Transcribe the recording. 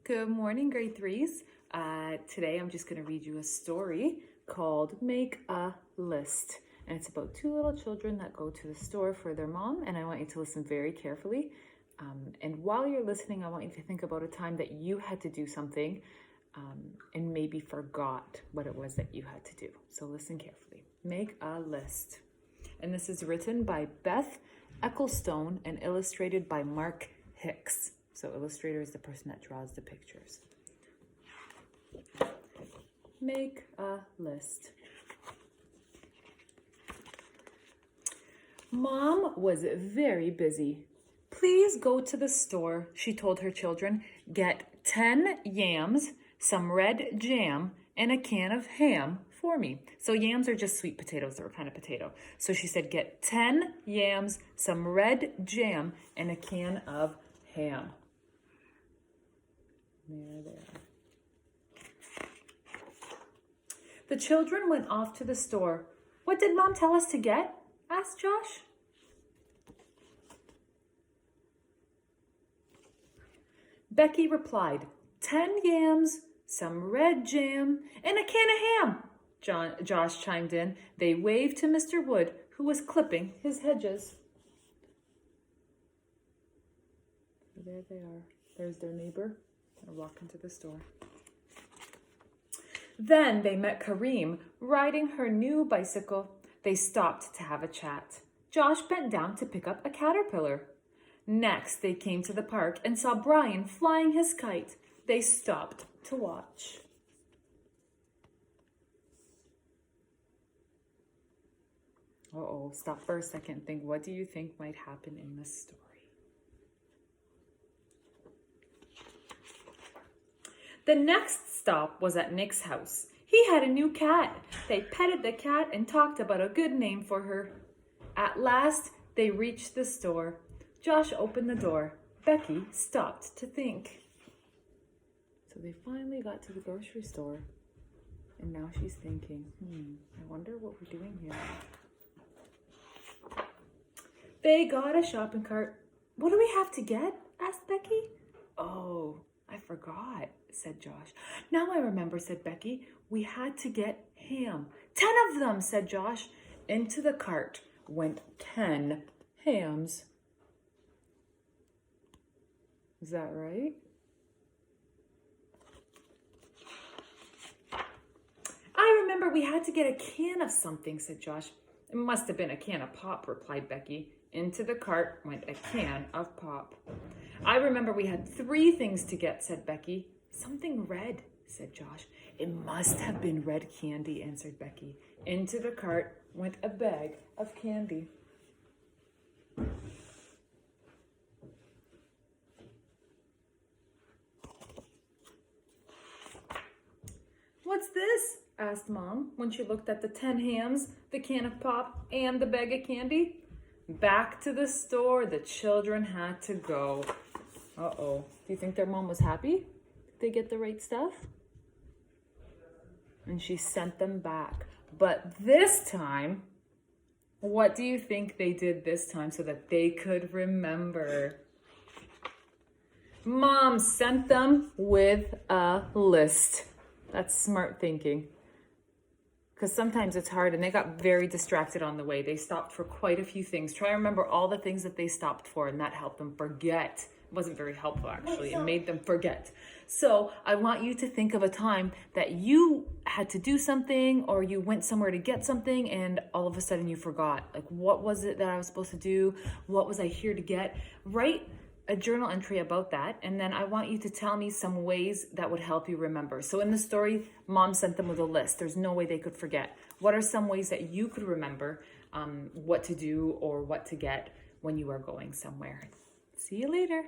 Good morning, grade threes. Today I'm just going to read you a story called Make a List. And it's about two little children that go to the store for their mom. And I want you to listen very carefully. And while you're listening, I want you to think about a time that you had to do something and maybe forgot what it was that you had to do. So listen carefully. Make a list. And this is written by Beth Ecclestone and illustrated by Hicks. So illustrator is the person that draws the pictures. Make a list. Mom was very busy. Please go to the store, she told her children. Get 10 yams, some red jam, and a can of ham for me. So yams are just sweet potatoes. They're a kind of potato. So she said, get 10 yams, some red jam, and a can of ham. There they are. The children went off to the store. What did Mom tell us to get? Asked Josh. Becky replied, 10 yams, some red jam, and a can of ham. Josh chimed in. They waved to Mr. Wood, who was clipping his hedges. So there they are. There's their neighbor. They're walking to the store. Then they met Kareem riding her new bicycle. They stopped to have a chat. Josh bent down to pick up a caterpillar. Next, they came to the park and saw Brian flying his kite. They stopped to watch. Stop for a second. Think, what do you think might happen in this story? The next stop was at Nick's house. He had a new cat. They petted the cat and talked about a good name for her. At last, they reached the store. Josh opened the door. Becky stopped to think. So they finally got to the grocery store. And now she's thinking, I wonder what we're doing here. They got a shopping cart. What do we have to get? Asked Becky. Oh, I forgot, said Josh. Now I remember, said Becky. We had to get ham. 10 of them, said Josh. Into the cart went 10 hams. Is that right? I remember we had to get a can of something, said Josh. It must have been a can of pop, replied Becky. Into the cart went a can of pop. I remember we had 3 things to get, said Becky. Something red, said Josh. It must have been red candy, answered Becky. Into the cart went a bag of candy. What's this? Asked Mom when she looked at the 10 hams, the can of pop, and the bag of candy. Back to the store the children had to go. Do you think their mom was happy? Did they get the right stuff? And she sent them back. But this time, what do you think they did this time so that they could remember? Mom sent them with a list. That's smart thinking. Because sometimes it's hard, and they got very distracted on the way. They stopped for quite a few things. Try to remember all the things that they stopped for, and that helped them forget. It wasn't very helpful, actually. It made them forget. So I want you to think of a time that you had to do something, or you went somewhere to get something, and all of a sudden you forgot. Like, what was it that I was supposed to do? What was I here to get? Write a journal entry about that, and then I want you to tell me some ways that would help you remember. So in the story, Mom sent them with a list. There's no way they could forget. What are some ways that you could remember what to do or what to get when you are going somewhere? See you later.